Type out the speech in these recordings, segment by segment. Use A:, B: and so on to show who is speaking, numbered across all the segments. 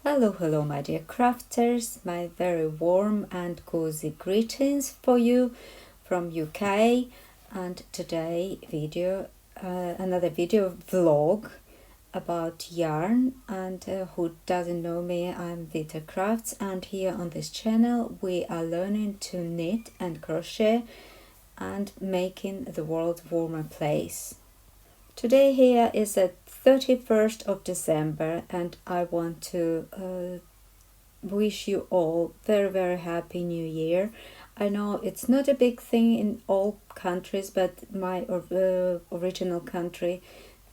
A: Hello, my dear crafters. My very warm and cozy greetings for you from UK. And today another video vlog about yarn. And who doesn't know me, I'm Vita Crafts, and here on this channel we are learning to knit and crochet and making the world warmer place. Today here is the 31st of December, and I want to wish you all very happy new year. I know it's not a big thing in all countries, but my original country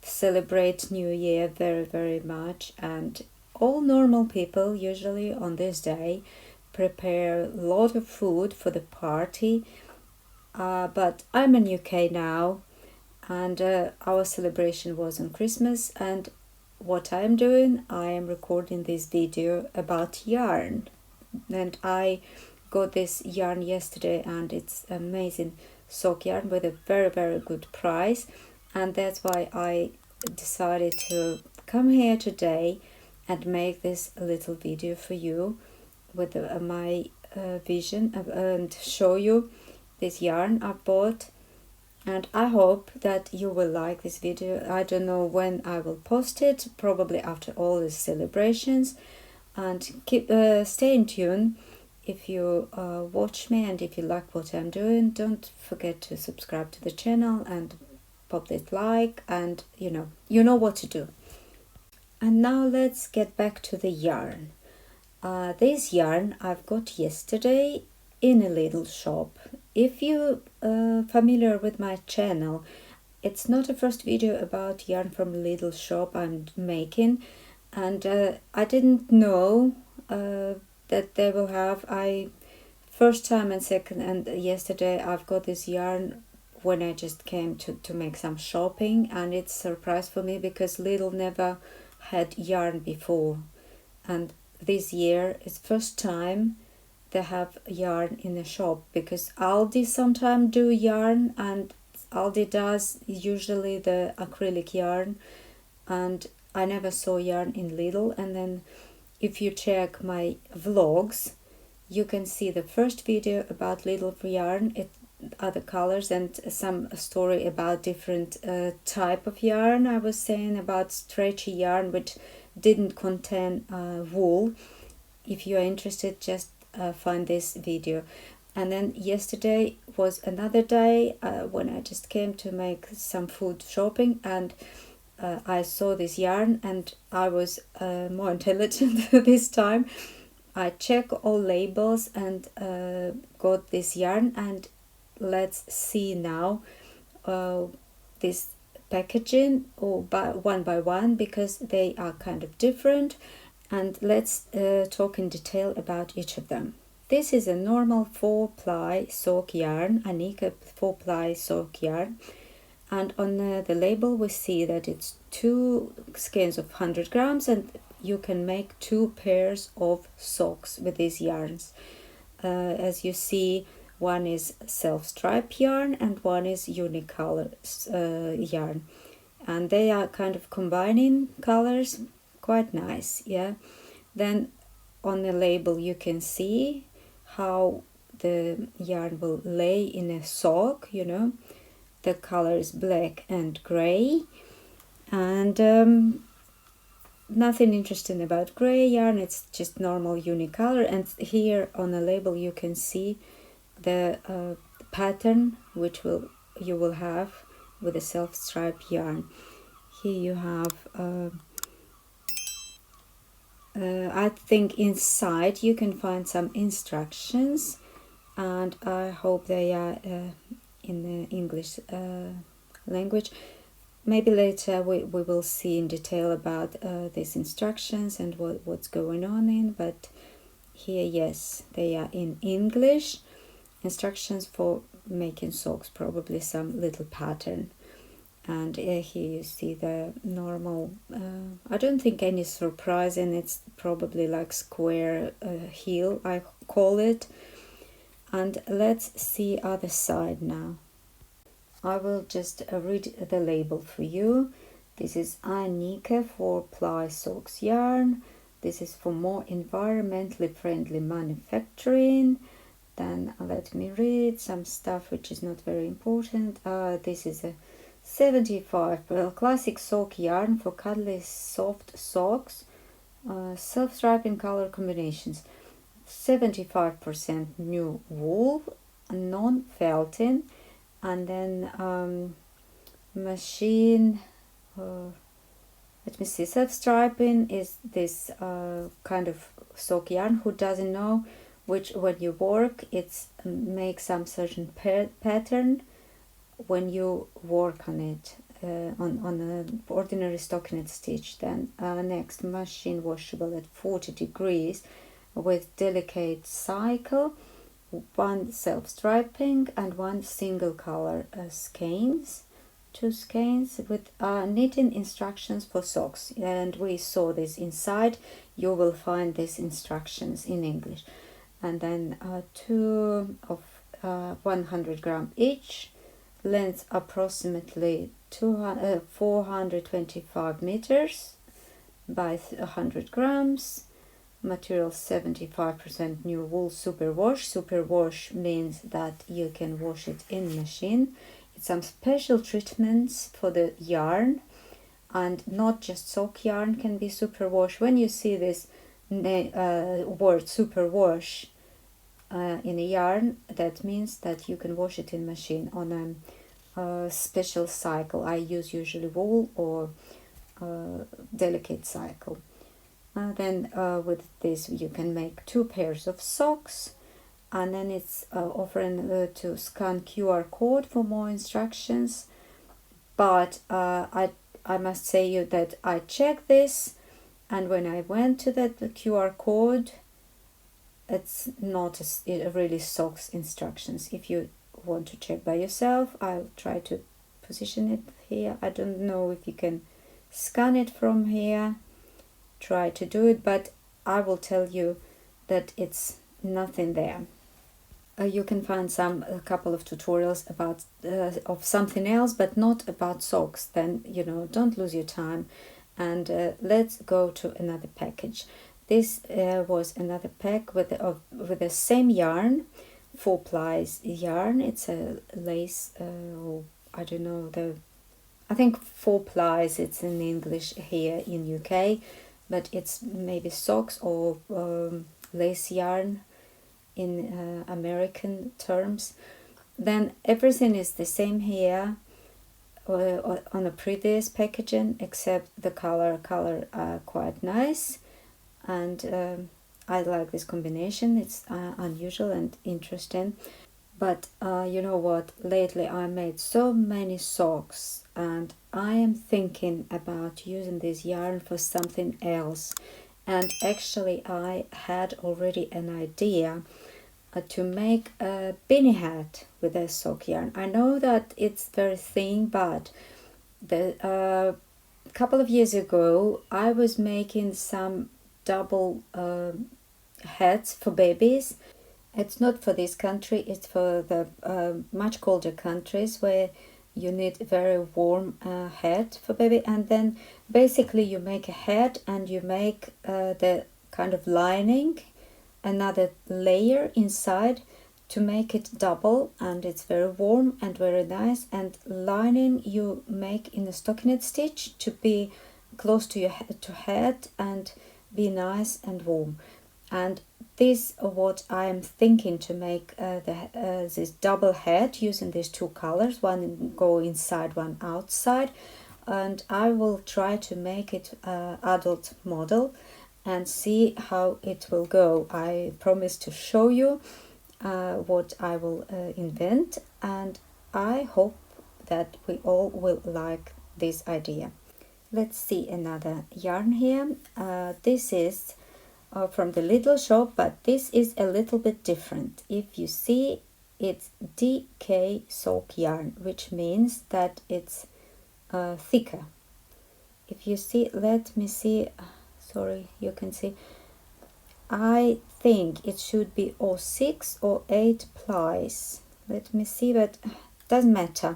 A: celebrates new year very much, and all normal people usually on this day prepare a lot of food for the party, but I'm in UK now, and our celebration was on Christmas. And what I'm doing, I am recording this video about yarn, and I got this yarn yesterday, and it's amazing sock yarn with a very good price, and that's why I decided to come here today and make this little video for you with my vision and show you this yarn I bought. And I hope that you will like this video. I don't know when I will post it, probably after all the celebrations. And stay in tune if you watch me, and if you like what I'm doing, don't forget to subscribe to the channel and pop that like, and you know what to do. And now let's get back to the yarn. This yarn I've got yesterday in a Lidl shop. If you familiar with my channel, it's not the first video about yarn from Lidl shop I'm making, and I didn't know that they will have. First time and second and yesterday I've got this yarn when I just came to make some shopping, and it's a surprise for me because Lidl never had yarn before, and this year is first time they have yarn in the shop, because Aldi sometimes do yarn, and Aldi does usually the acrylic yarn, and I never saw yarn in Lidl. And then if you check my vlogs, you can see the first video about Lidl for yarn, other colors, and some story about different type of yarn. I was saying about stretchy yarn which didn't contain wool. If you are interested, just find this video. And then yesterday was another day when I just came to make some food shopping, and I saw this yarn, and I was more intelligent this time. I check all labels and got this yarn, and let's see now this packaging one by one, because they are kind of different. And let's talk in detail about each of them. This is a normal 4-ply sock yarn, Anika 4-ply sock yarn, and on the label we see that it's 2 skeins of 100 grams, and you can make 2 pairs of socks with these yarns. As you see, one is self-stripe yarn and one is unicolor yarn, and they are kind of combining colors. Quite nice, yeah. Then on the label you can see how the yarn will lay in a sock, the color is black and gray, and nothing interesting about gray yarn, it's just normal unicolor. And here on the label you can see the pattern which you will have with a self-stripe yarn. Here you have I think inside you can find some instructions, and I hope they are in the English language. Maybe later we will see in detail about these instructions and what's going on in, but here, yes, they are in English. Instructions for making socks, probably some little pattern. And here you see the normal, I don't think any surprise, and it's probably like square heel, I call it. And let's see other side now. I will just read the label for you. This is Anika 4-ply socks yarn, This is for more environmentally friendly manufacturing. Then let me read some stuff which is not very important. This is a 75 classic sock yarn for cuddly soft socks, self-striping color combinations. 75% new wool, non-felting, and then machine. Let me see. Self-striping is this kind of sock yarn. Who doesn't know? Which when you work, it's make some certain pattern when you work on it on an ordinary stockinette stitch. Then next, machine washable at 40 degrees with delicate cycle, one self-striping and one single color skeins, 2 skeins with knitting instructions for socks. And we saw this inside. You will find these instructions in English. And then 2 of 100 gram each, length approximately 425 meters by 100 grams, material 75% new wool, superwash. Superwash means that you can wash it in machine. It's some special treatments for the yarn, and not just sock yarn can be superwash. When you see this word superwash in a yarn, that means that you can wash it in machine on a special cycle. I use usually wool or delicate cycle. Then with this you can make 2 pairs of socks, and then it's offering to scan QR code for more instructions. But I must say you that I checked this, and when I went to that QR code, it's not really socks instructions. If you want to check by yourself, I'll try to position it here. I don't know if you can scan it from here. Try to do it, but I will tell you that it's nothing there. You can find a couple of tutorials about of something else, but not about socks. Then don't lose your time, and let's go to another package. This was another pack with the same yarn, 4 plies yarn. It's a lace. I don't know I think 4 plies. It's in English here in UK, but it's maybe socks or lace yarn in American terms. Then everything is the same here on the previous packaging, except the color are quite nice, and I like this combination. It's unusual and interesting. But you know what, lately I made so many socks, and I am thinking about using this yarn for something else. And actually I had already an idea to make a beanie hat with a sock yarn. I know that it's very thin, but the couple of years ago I was making some double hats for babies. It's not for this country, it's for the much colder countries where you need a very warm hat for baby. And then basically you make a hat and you make the kind of lining, another layer inside to make it double, and it's very warm and very nice. And lining you make in a stockinette stitch to be close to your head and be nice and warm. And this what I am thinking to make this double hat using these 2 colors, one go inside, one outside, and I will try to make it adult model and see how it will go. I promise to show you what I will invent, and I hope that we all will like this idea. Let's see another yarn here. This is from the Lidl shop, but this is a little bit different. If you see, it's DK sock yarn, which means that it's thicker. If you see, let me see, sorry, you can see, I think it should be or 6 or 8 plies. Let me see, but doesn't matter.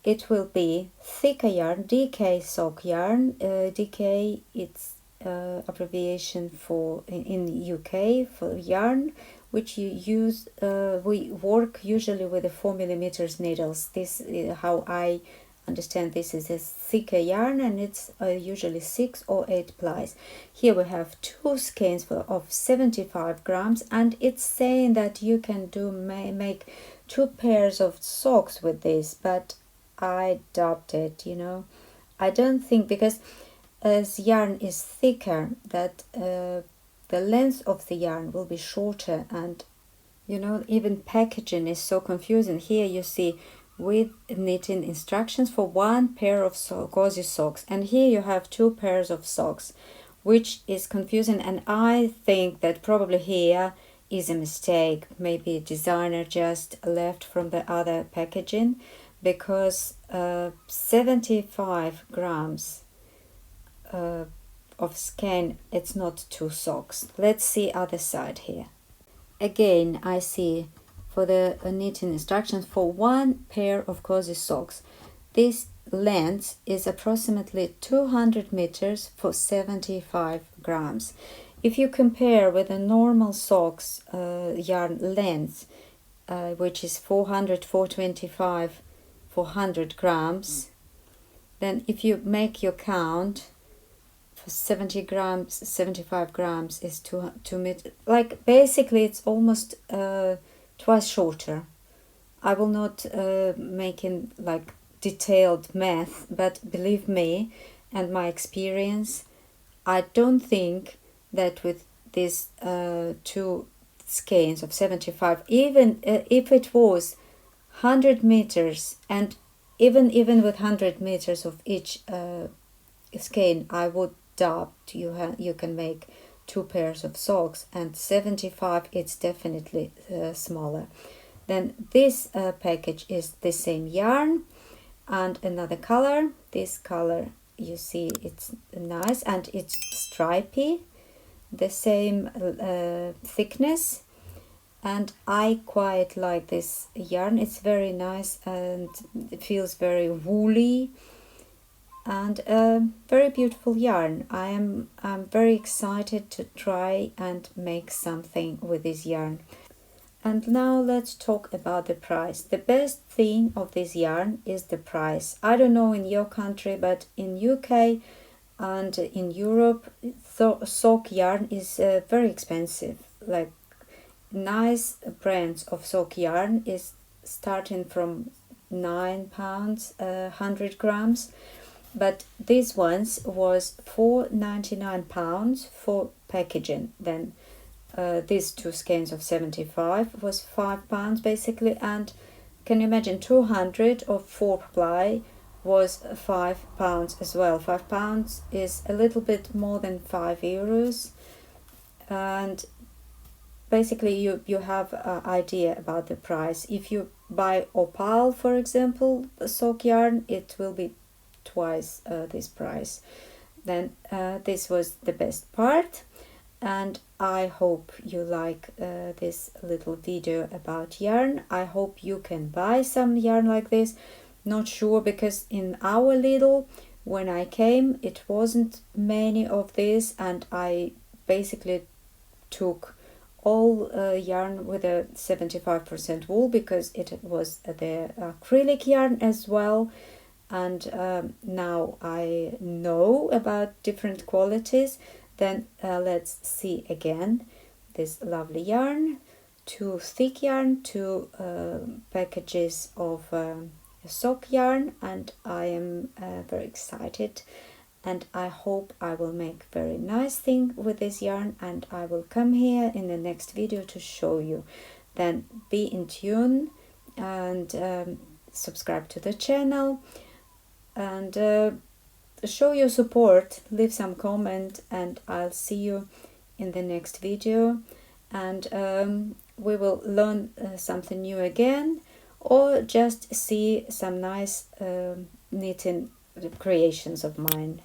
A: It will be thicker yarn, DK sock yarn. DK, it's abbreviation for in UK for yarn, which you use. We work usually with the 4mm needles. This is how I understand. This is a thicker yarn, and it's usually 6 or 8 plies. Here we have 2 skeins of 75 grams, and it's saying that you can make 2 pairs of socks with this, but I doubt it. I don't think, because as yarn is thicker, that the length of the yarn will be shorter, and even packaging is so confusing. Here you see with knitting instructions for 1 pair of cozy socks, and here you have 2 pairs of socks, which is confusing, and I think that probably here is a mistake. Maybe a designer just left from the other packaging, because 75 grams of skein, it's not 2 socks. Let's see other side here. Again, I see for the knitting instructions for 1 pair of cozy socks, this length is approximately 200 meters for 75 grams. If you compare with a normal socks yarn length, which is 425 for 100 grams, then if you make your count, for 75 grams is 2 meters. Like, basically it's almost twice shorter. I will not making like detailed math, but believe me and my experience, I don't think that with these 2 skeins of 75, even if it was 100 meters, and even with 100 meters of each skein, I would doubt you can make 2 pairs of socks, and 75 it's definitely smaller. Then this package is the same yarn and another color. This color, you see, it's nice and it's stripy, the same thickness, and I quite like this yarn. It's very nice and it feels very woolly, and very beautiful yarn. I'm very excited to try and make something with this yarn. And now let's talk about the price. The best thing of this yarn is the price. I don't know in your country, but in UK and in Europe, sock yarn is very expensive. Like, nice brands of sock yarn is starting from £9 100 grams. But these ones was £4.99 for packaging. Then these 2 skeins of 75 was £5 basically, and can you imagine 200 of 4 ply was £5 as well. £5 is a little bit more than €5, and basically you have an idea about the price. If you buy opal, for example, the sock yarn, it will be twice this price. Then this was the best part, and I hope you like this little video about yarn. I hope you can buy some yarn like this. Not sure, because in our Lidl when I came it wasn't many of this, and I basically took all yarn with a 75% wool, because it was the acrylic yarn as well. And now I know about different qualities. Then let's see again this lovely yarn, 2 thick yarn, 2 packages of sock yarn, and I am very excited, and I hope I will make very nice thing with this yarn, and I will come here in the next video to show you. Then be in tune and subscribe to the channel, and show your support, leave some comment, and I'll see you in the next video, and we will learn something new again, or just see some nice knitting creations of mine.